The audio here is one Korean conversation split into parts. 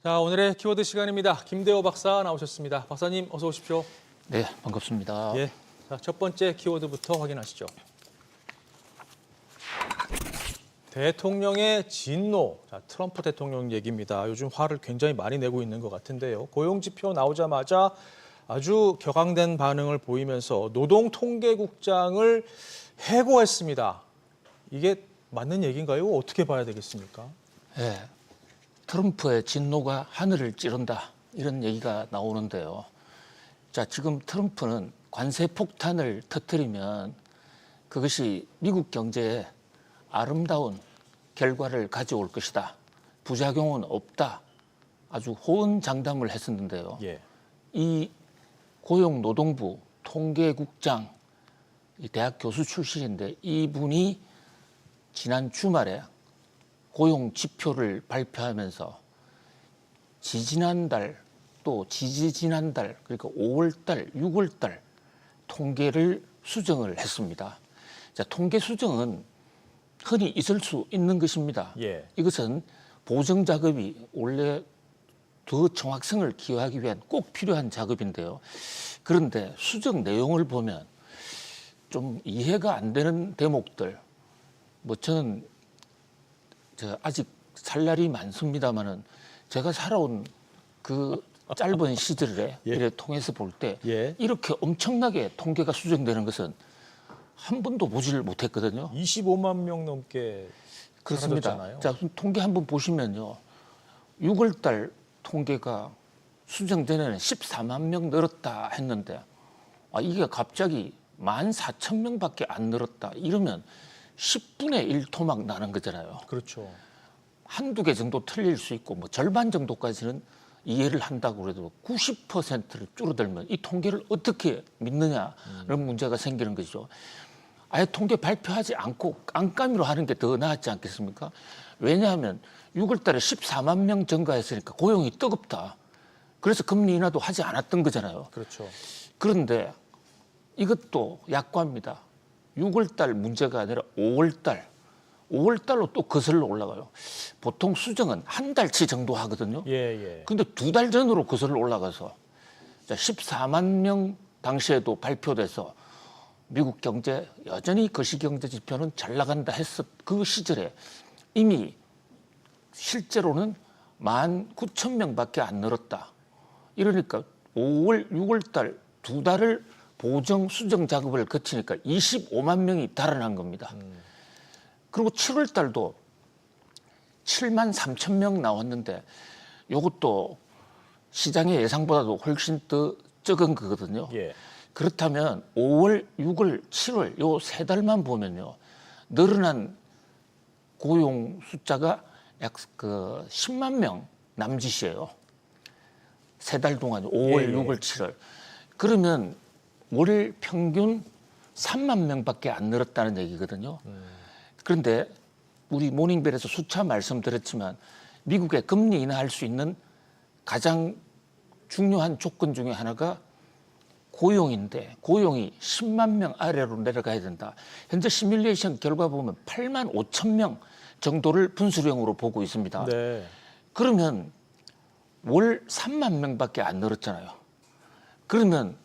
자, 오늘의 키워드 시간입니다. 김대호 박사 나오셨습니다. 박사님 어서 오십시오. 네, 반갑습니다. 예. 자, 첫 번째 키워드부터 확인하시죠. 대통령의 진노. 자, 트럼프 대통령 얘기입니다. 요즘 화를 굉장히 많이 내고 있는 것 같은데요. 고용지표 나오자마자 아주 격앙된 반응을 보이면서 노동통계국장을 해고했습니다. 이게 맞는 얘기인가요? 어떻게 봐야 되겠습니까? 네, 트럼프의 진노가 하늘을 찌른다 이런 얘기가 나오는데요. 자, 지금 트럼프는 관세 폭탄을 터뜨리면 그것이 미국 경제에 아름다운 결과를 가져올 것이다. 부작용은 없다. 아주 호언장담을 했었는데요. 예. 이 고용노동부 통계국장, 이 대학 교수 출신인데 이분이 지난 주말에 고용 지표를 발표하면서 지지난달 또 지지지난달 그러니까 5월달, 6월달 통계를 수정을 했습니다. 자, 통계 수정은 흔히 있을 수 있는 것입니다. 예. 이것은 보정 작업이 원래 더 정확성을 기하기 위한 꼭 필요한 작업인데요. 그런데 수정 내용을 보면 좀 이해가 안 되는 대목들, 뭐 저는 아직 살 날이 많습니다만은 제가 살아온 그 짧은 시절에 예. 이래 통해서 볼 때 예. 이렇게 엄청나게 통계가 수정되는 것은 한 번도 보지를 못했거든요. 25만 명 넘게 그렇습니다. 사라졌잖아요. 자, 통계 한번 보시면요. 6월 달 통계가 수정전에는 14만 명 늘었다 했는데 이게 갑자기 14,000명밖에 안 늘었다. 이러면 10분의 1 토막 나는 거잖아요. 그렇죠. 한두 개 정도 틀릴 수 있고 뭐 절반 정도까지는 이해를 한다고 그래도 90%를 줄어들면 이 통계를 어떻게 믿느냐는 문제가 생기는 거죠. 아예 통계 발표하지 않고 깜깜이로 하는 게 더 나았지 않겠습니까? 왜냐하면 6월 달에 14만 명 증가했으니까 고용이 뜨겁다. 그래서 금리 인하도 하지 않았던 거잖아요. 그렇죠. 그런데 이것도 약과입니다. 6월 달 문제가 아니라 5월 달. 5월 달로 또 거슬러 올라가요. 보통 수정은 한 달치 정도 하거든요. 예, 예. 근데 2달 전으로 거슬러 올라가서 14만 명 당시에도 발표돼서 미국 경제 여전히 거시경제 지표는 잘 나간다 했었 그 시절에 이미 실제로는 19,000명밖에 안 늘었다. 이러니까 5월, 6월 달 2달을 보정 수정 작업을 거치니까 25만 명이 달아난 겁니다. 그리고 7월 달도 7만 3천 명 나왔는데 이것도 시장의 예상보다도 훨씬 더 적은 거거든요. 예. 그렇다면 5월, 6월, 7월 요 세 달만 보면요. 늘어난 고용 숫자가 약 10만 명 남짓이에요. 세 달 동안 5월, 예, 예. 6월, 7월. 그러면 월 평균 3만 명밖에 안 늘었다는 얘기거든요. 그런데 우리 모닝벨에서 수차 말씀드렸지만 미국의 금리 인하할 수 있는 가장 중요한 조건 중에 하나가 고용인데 고용이 10만 명 아래로 내려가야 된다. 현재 시뮬레이션 결과 보면 8만 5천 명 정도를 분수령으로 보고 있습니다. 네. 그러면 월 3만 명밖에 안 늘었잖아요. 그러면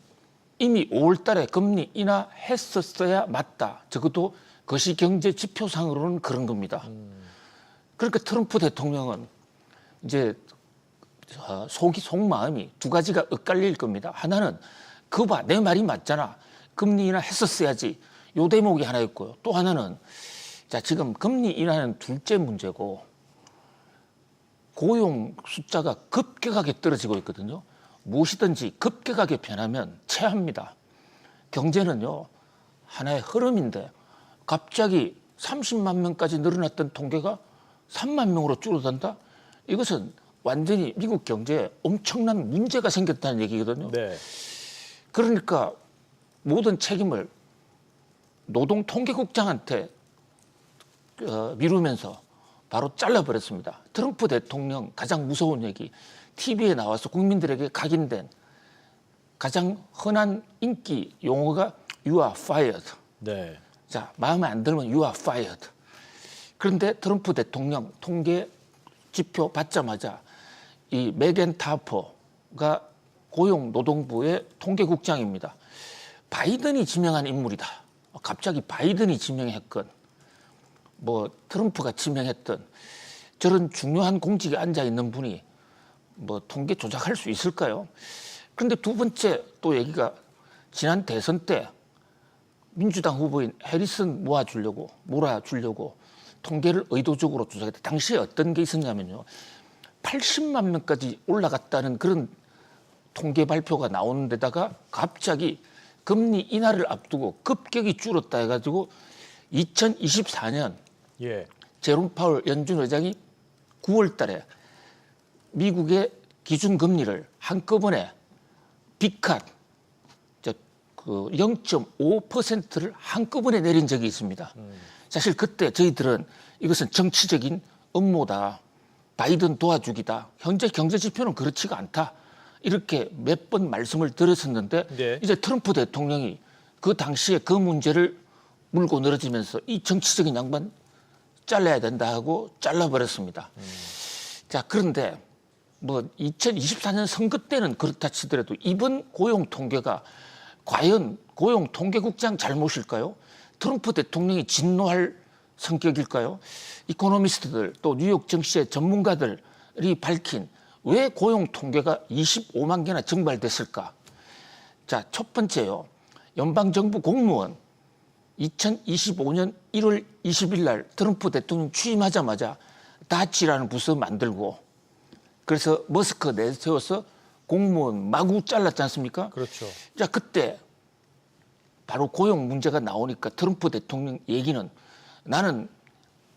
이미 5월 달에 금리 인하했었어야 맞다. 적어도 거시경제 지표상으로는 그런 겁니다. 그러니까 트럼프 대통령은 이제 속마음이 두 가지가 엇갈릴 겁니다. 하나는 그거 봐, 내 말이 맞잖아. 금리 인하했었어야지. 요 대목이 하나 있고요. 또 하나는 자, 지금 금리 인하는 둘째 문제고 고용 숫자가 급격하게 떨어지고 있거든요. 무엇이든지 급격하게 변하면 체합니다. 경제는요, 하나의 흐름인데 갑자기 30만 명까지 늘어났던 통계가 3만 명으로 줄어든다? 이것은 완전히 미국 경제에 엄청난 문제가 생겼다는 얘기거든요. 네. 그러니까 모든 책임을 노동통계국장한테 미루면서 바로 잘라버렸습니다. 트럼프 대통령 가장 무서운 얘기, TV에 나와서 국민들에게 각인된 가장 흔한 인기 용어가 You are fired. 네. 자, 마음에 안 들면 You are fired. 그런데 트럼프 대통령 통계 지표 받자마자 이 메겐 타퍼가 고용노동부의 통계국장입니다. 바이든이 지명한 인물이다. 갑자기 바이든이 지명했건 뭐 트럼프가 지명했던 저런 중요한 공직에 앉아 있는 분이 뭐 통계 조작할 수 있을까요? 그런데 두 번째 또 얘기가 지난 대선 때 민주당 후보인 해리슨 몰아주려고 통계를 의도적으로 조작했다. 당시에 어떤 게 있었냐면요. 80만 명까지 올라갔다는 그런 통계 발표가 나오는 데다가 갑자기 금리 인하를 앞두고 급격히 줄었다 해가지고 2024년 예. 제롬 파월 연준 의장이 9월 달에 미국의 기준금리를 한꺼번에 빅컷 0.5%를 한꺼번에 내린 적이 있습니다. 사실 그때 저희들은 이것은 정치적인 음모다. 바이든 도와주기다. 현재 경제 지표는 그렇지가 않다. 이렇게 몇 번 말씀을 드렸었는데 네. 이제 트럼프 대통령이 그 당시에 그 문제를 물고 늘어지면서 이 정치적인 양반 잘라야 된다 하고 잘라버렸습니다. 자, 그런데 뭐 2024년 선거 때는 그렇다 치더라도 이번 고용 통계가 과연 고용 통계국장 잘못일까요? 트럼프 대통령이 진노할 성격일까요? 이코노미스트들 또 뉴욕 증시의 전문가들이 밝힌 왜 고용 통계가 25만 개나 증발됐을까? 자, 첫 번째요. 연방정부 공무원 2025년 1월 20일 날 트럼프 대통령 취임하자마자 다치라는 부서 만들고 그래서 머스크 내세워서 공무원 마구 잘랐지 않습니까? 그렇죠. 자, 그때 바로 고용 문제가 나오니까 트럼프 대통령 얘기는 나는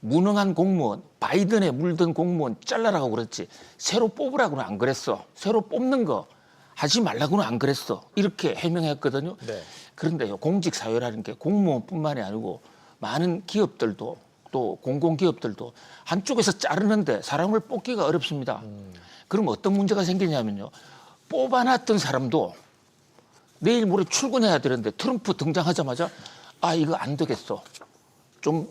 무능한 공무원, 바이든에 물든 공무원 잘라라고 그랬지 새로 뽑으라고는 안 그랬어. 새로 뽑는 거 하지 말라고는 안 그랬어. 이렇게 해명했거든요. 네. 그런데요, 공직사회라는 게 공무원뿐만이 아니고 많은 기업들도 또 공공기업들도 한쪽에서 자르는데 사람을 뽑기가 어렵습니다. 그럼 어떤 문제가 생기냐면요. 뽑아놨던 사람도 내일 모레 출근해야 되는데 트럼프 등장하자마자 아, 이거 안 되겠어. 좀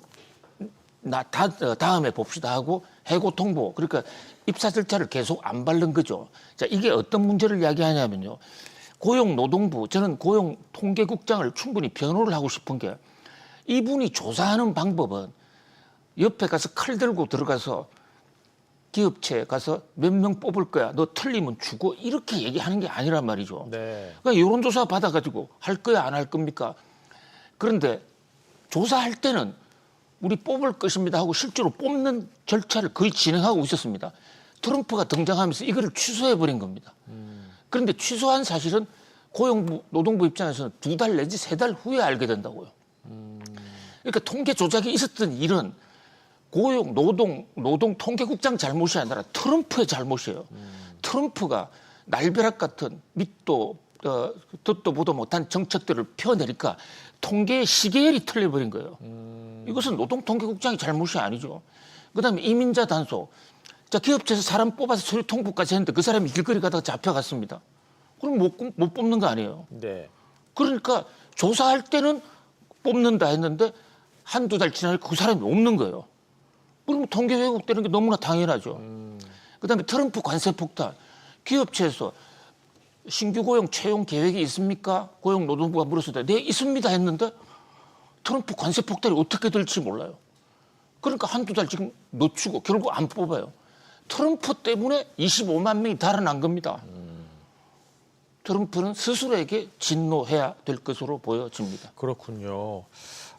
다음에 봅시다 하고 해고 통보. 그러니까 입사 절차를 계속 안 밟는 거죠. 자, 이게 어떤 문제를 이야기하냐면요. 고용노동부, 저는 고용통계국장을 충분히 변호를 하고 싶은 게 이분이 조사하는 방법은 옆에 가서 칼 들고 들어가서 기업체에 가서 몇 명 뽑을 거야. 너 틀리면 죽어. 이렇게 얘기하는 게 아니란 말이죠. 네. 그러니까 여론조사 받아가지고 할 거야 안 할 겁니까? 그런데 조사할 때는 우리 뽑을 것입니다 하고 실제로 뽑는 절차를 거의 진행하고 있었습니다. 트럼프가 등장하면서 이거를 취소해버린 겁니다. 그런데 취소한 사실은 노동부 입장에서는 2달 내지 3달 후에 알게 된다고요. 그러니까 통계 조작이 있었던 일은 노동 통계국장 잘못이 아니라 트럼프의 잘못이에요. 트럼프가 날벼락 같은 밑도 듣도 보도 못한 정책들을 펴내니까 통계의 시계열이 틀려버린 거예요. 이것은 노동통계국장의 잘못이 아니죠. 그다음에 이민자 단속. 자, 기업체에서 사람 뽑아서 서류 통보까지 했는데 그 사람이 길거리 가다가 잡혀갔습니다. 그럼 못 뽑는 거 아니에요. 네. 그러니까 조사할 때는 뽑는다 했는데 한두 달 지나니까 그 사람이 없는 거예요. 그럼 통계 왜곡되는 게 너무나 당연하죠. 그다음에 트럼프 관세 폭탄. 기업체에서 신규 고용 채용 계획이 있습니까? 고용노동부가 물었을 때 네, 있습니다 했는데 트럼프 관세 폭탄이 어떻게 될지 몰라요. 그러니까 한두 달 지금 늦추고 결국 안 뽑아요. 트럼프 때문에 25만 명이 달아난 겁니다. 트럼프는 스스로에게 진노해야 될 것으로 보여집니다. 그렇군요.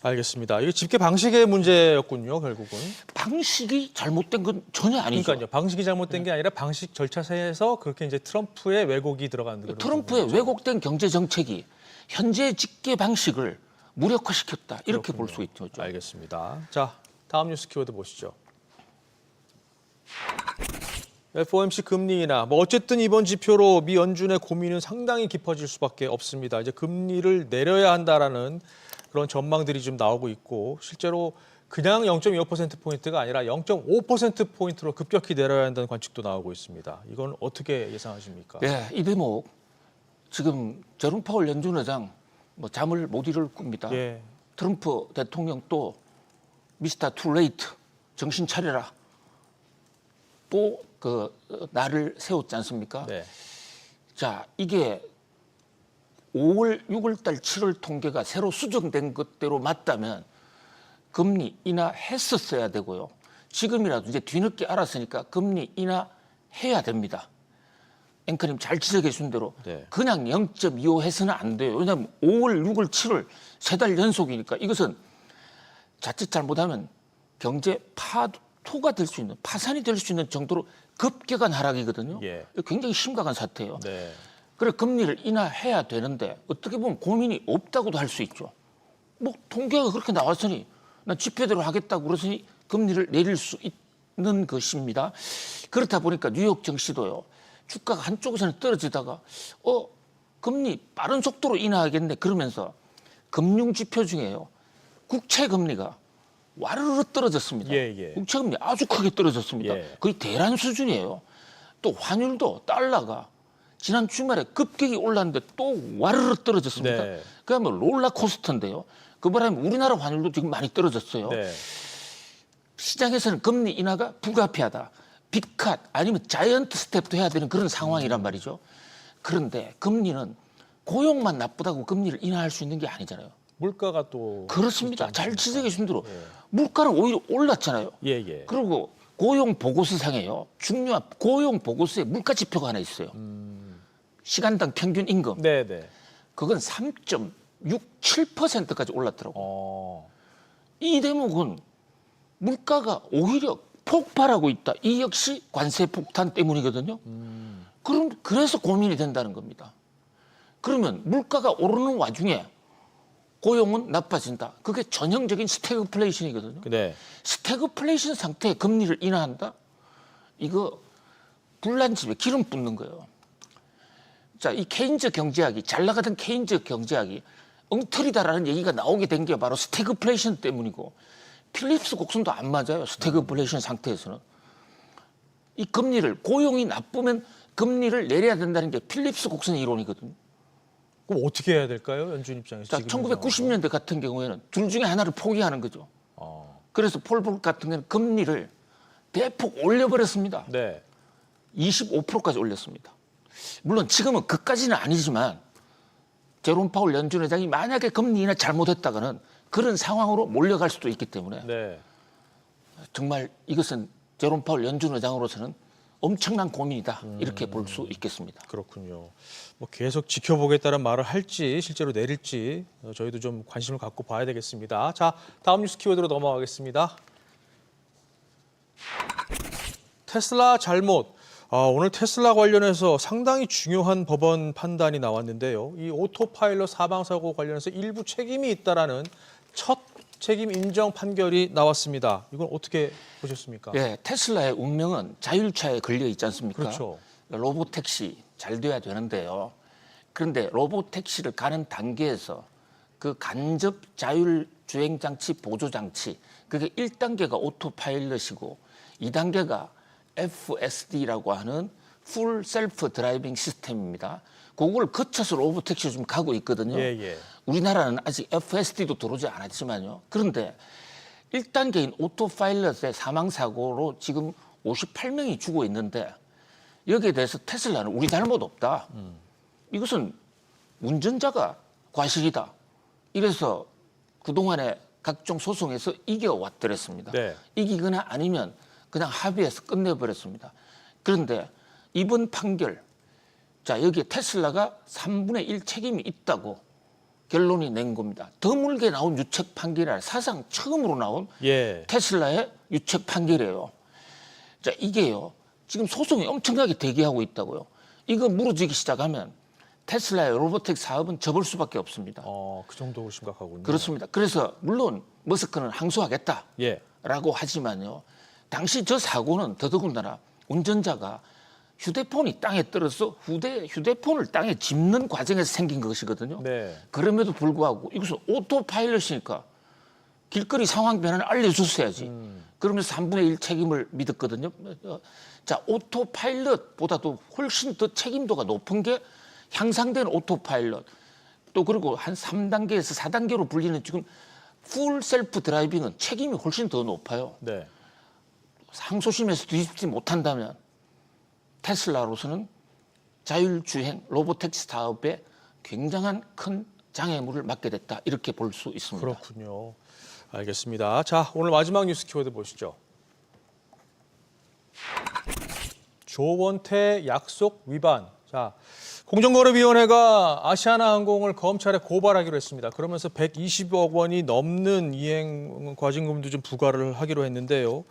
알겠습니다. 이게 집계 방식의 문제였군요, 결국은. 방식이 잘못된 건 전혀 아니죠. 그러니까요. 방식이 잘못된 게 아니라 방식 절차에서 그렇게 이제 트럼프의 왜곡이 들어가는 그런 트럼프의 부분이죠. 왜곡된 경제 정책이 현재 집계 방식을 무력화시켰다. 이렇게 볼 수 있죠. 알겠습니다. 자, 다음 뉴스 키워드 보시죠. FOMC 금리 인하. 뭐 어쨌든 이번 지표로 미 연준의 고민은 상당히 깊어질 수밖에 없습니다. 이제 금리를 내려야 한다라는 그런 전망들이 좀 나오고 있고 실제로 그냥 0.25%포인트가 아니라 0.5%포인트로 급격히 내려야 한다는 관측도 나오고 있습니다. 이건 어떻게 예상하십니까? 네, 이 대목 지금 제롬 파월 연준 의장 뭐 잠을 못 이룰 겁니다. 예. 트럼프 대통령 또 미스터 투 레이트 정신 차려라. 또 날을 세웠지 않습니까? 네. 자, 이게 5월, 6월 달, 7월 통계가 새로 수정된 것대로 맞다면 금리 인하했었어야 되고요. 지금이라도 이제 뒤늦게 알았으니까 금리 인하해야 됩니다. 앵커님 잘 지적해 주신 대로 네. 그냥 0.25 해서는 안 돼요. 왜냐하면 5월, 6월, 7월 3달 연속이니까 이것은 자칫 잘못하면 경제 파토가 될 수 있는, 파산이 될 수 있는 정도로 급격한 하락이거든요. 예. 굉장히 심각한 사태예요. 네. 그래 금리를 인하해야 되는데 어떻게 보면 고민이 없다고도 할 수 있죠. 뭐 통계가 그렇게 나왔으니 난 지표대로 하겠다고 그러더니 금리를 내릴 수 있는 것입니다. 그렇다 보니까 뉴욕 증시도요. 주가가 한쪽에서는 떨어지다가 금리 빠른 속도로 인하하겠네 그러면서 금융 지표 중에요. 국채 금리가 와르르 떨어졌습니다. 예, 예. 국채 금리 아주 크게 떨어졌습니다. 예. 거의 대란 수준이에요. 또 환율도 달러가 지난 주말에 급격히 올랐는데 또 와르르 떨어졌습니다. 네. 그야말로 롤러코스터인데요. 그 바람에 우리나라 환율도 지금 많이 떨어졌어요. 네. 시장에서는 금리 인하가 불가피하다. 빅컷 아니면 자이언트 스텝도 해야 되는 그런 상황이란 말이죠. 그런데 금리는 고용만 나쁘다고 금리를 인하할 수 있는 게 아니잖아요. 물가가 또 그렇습니다. 잘 지적해 주신 대로 예. 물가는 오히려 올랐잖아요. 예, 예. 그리고 고용 보고서상에요. 중요한 고용 보고서에 물가 지표가 하나 있어요. 시간당 평균 임금. 네, 네. 그건 3.67%까지 올랐더라고요. 이 대목은 물가가 오히려 폭발하고 있다. 이 역시 관세 폭탄 때문이거든요. 그래서 고민이 된다는 겁니다. 그러면 물가가 오르는 와중에 고용은 나빠진다. 그게 전형적인 스태그플레이션이거든요. 네. 스태그플레이션 상태에 금리를 인하한다? 이거 불난집에 기름 붓는 거예요. 자, 이 케인즈 경제학이 잘 나가던 케인즈 경제학이 엉터리다라는 얘기가 나오게 된 게 바로 스태그플레이션 때문이고 필립스 곡선도 안 맞아요. 스태그플레이션 상태에서는. 이 금리를 고용이 나쁘면 금리를 내려야 된다는 게 필립스 곡선 이론이거든요. 그럼 어떻게 해야 될까요? 연준 입장에서 자, 지금 1990년대 같은 경우에는 둘 중에 하나를 포기하는 거죠. 그래서 폴 볼 같은 경우는 금리를 대폭 올려버렸습니다. 네. 25%까지 올렸습니다. 물론 지금은 그까지는 아니지만 제롬 파월 연준 의장이 만약에 금리 인하 잘못했다가는 그런 상황으로 몰려갈 수도 있기 때문에 네. 정말 이것은 제롬 파월 연준 의장으로서는 엄청난 고민이다 이렇게 볼 수 있겠습니다. 그렇군요. 뭐 계속 지켜보겠다는 말을 할지 실제로 내릴지 저희도 좀 관심을 갖고 봐야 되겠습니다. 자, 다음 뉴스 키워드로 넘어가겠습니다. 테슬라 잘못. 오늘 테슬라 관련해서 상당히 중요한 법원 판단이 나왔는데요. 이 오토파일럿 사망 사고 관련해서 일부 책임이 있다라는 첫 책임 인정 판결이 나왔습니다. 이건 어떻게 보셨습니까? 예, 테슬라의 운명은 자율차에 걸려 있지 않습니까? 그렇죠. 로보택시 잘 돼야 되는데요. 그런데 로보택시를 가는 단계에서 그 간접 자율 주행 장치 보조 장치 그게 1단계가 오토파일럿이고 2단계가 FSD라고 하는 풀 셀프 드라이빙 시스템입니다. 그걸 거쳐서 로보택시 좀 가고 있거든요. 예, 예. 우리나라는 아직 FSD도 들어오지 않았지만요. 그런데 1단계인 오토파일럿의 사망사고로 지금 58명이 죽어 있는데 여기에 대해서 테슬라는 우리 잘못 없다. 이것은 운전자가 과실이다. 이래서 그동안에 각종 소송에서 이겨왔더랬습니다. 네. 이기거나 아니면 그냥 합의해서 끝내버렸습니다. 그런데 이번 판결, 자 여기에 테슬라가 3분의 1 책임이 있다고 결론이 낸 겁니다. 드물게 나온 유책 판결이라 사상 처음으로 나온 예. 테슬라의 유책 판결이에요. 자 이게요. 지금 소송이 엄청나게 대기하고 있다고요. 이거 무너지기 시작하면 테슬라의 로보택 사업은 접을 수밖에 없습니다. 그 정도로 심각하군요. 그렇습니다. 그래서 물론 머스크는 항소하겠다라고 예. 하지만요. 당시 저 사고는 더더군다나 운전자가 휴대폰이 땅에 떨어져 휴대폰을 땅에 짚는 과정에서 생긴 것이거든요. 네. 그럼에도 불구하고 이것은 오토파일럿이니까 길거리 상황 변화를 알려줬어야지. 그러면서 3분의 1 책임을 믿었거든요. 자, 오토파일럿보다도 훨씬 더 책임도가 높은 게 향상된 오토파일럿. 또 그리고 한 3단계에서 4단계로 불리는 지금 풀 셀프 드라이빙은 책임이 훨씬 더 높아요. 네. 항소심에서 뒤집지 못한다면 테슬라로서는 자율주행 로보택시 사업에 굉장한 큰 장애물을 맞게 됐다 이렇게 볼 수 있습니다. 그렇군요. 알겠습니다. 자, 오늘 마지막 뉴스 키워드 보시죠. 조원태 약속 위반. 자, 공정거래위원회가 아시아나항공을 검찰에 고발하기로 했습니다. 그러면서 120억 원이 넘는 이행 과징금도 좀 부과를 하기로 했는데요.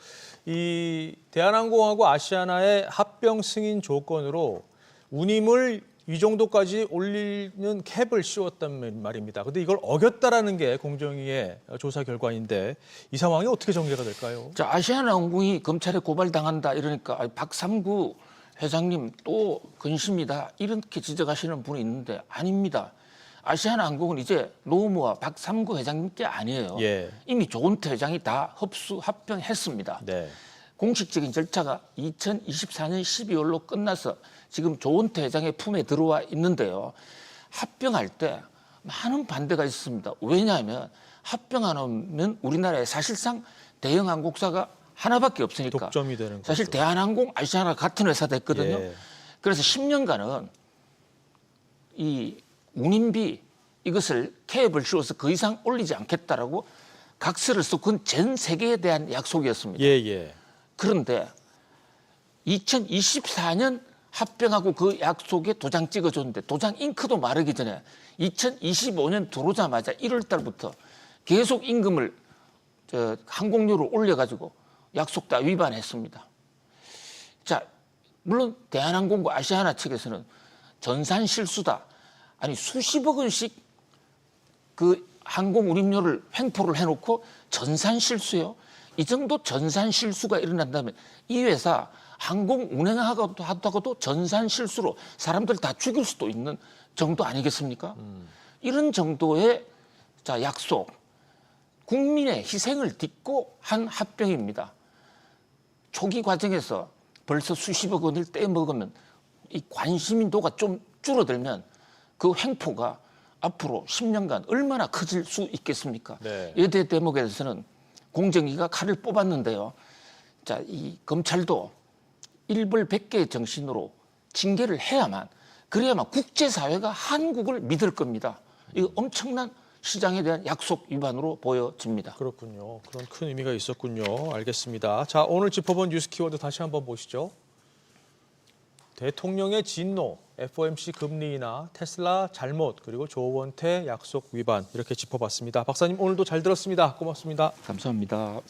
이 대한항공하고 아시아나의 합병 승인 조건으로 운임을 이 정도까지 올리는 캡을 씌웠단 말입니다. 근데 이걸 어겼다라는 게 공정위의 조사 결과인데 이 상황이 어떻게 전개가 될까요? 자, 아시아나항공이 검찰에 고발당한다 이러니까 박삼구 회장님 또 근심이다 이렇게 지적하시는 분이 있는데 아닙니다. 아시아나항공은 이제 노무와 박삼구 회장님께 아니에요. 예. 이미 조은태 회장이 다 합병했습니다. 네. 공식적인 절차가 2024년 12월로 끝나서 지금 조은태 회장의 품에 들어와 있는데요. 합병할 때 많은 반대가 있습니다. 왜냐하면 합병하면 우리나라에 사실상 대형 항공사가 하나밖에 없으니까. 독점이 되는 거죠. 사실 대한항공, 아시아나 같은 회사 됐거든요. 예. 그래서 10년간은 이 운임비 이것을 캡을 씌워서 그 이상 올리지 않겠다라고 각서를 쓰고 그건 전 세계에 대한 약속이었습니다. 예. 그런데 2024년 합병하고 그 약속에 도장 찍어줬는데 도장 잉크도 마르기 전에 2025년 들어오자마자 1월 달부터 계속 임금을 항공료를 올려가지고 약속 다 위반했습니다. 자, 물론 대한항공과 아시아나 측에서는 전산 실수다. 아니 수십억 원씩 그 항공 운임료를 횡포를 해놓고 전산 실수요. 이 정도 전산 실수가 일어난다면 이 회사 항공 운행하다가도 전산 실수로 사람들 다 죽일 수도 있는 정도 아니겠습니까? 이런 정도의 자 약속, 국민의 희생을 딛고 한 합병입니다. 초기 과정에서 벌써 수십억 원을 떼먹으면 이 관심인도가 좀 줄어들면 그 횡포가 앞으로 10년간 얼마나 커질 수 있겠습니까? 네. 이에 대목에서는 공정위가 칼을 뽑았는데요. 자, 이 검찰도 일벌백계의 정신으로 징계를 해야만 그래야만 국제사회가 한국을 믿을 겁니다. 이거 엄청난 시장에 대한 약속 위반으로 보여집니다. 그렇군요. 그런 큰 의미가 있었군요. 알겠습니다. 자, 오늘 짚어본 뉴스 키워드 다시 한번 보시죠. 대통령의 진노, FOMC 금리 인하, 테슬라 잘못, 그리고 조원태 약속 위반 이렇게 짚어봤습니다. 박사님 오늘도 잘 들었습니다. 고맙습니다. 감사합니다.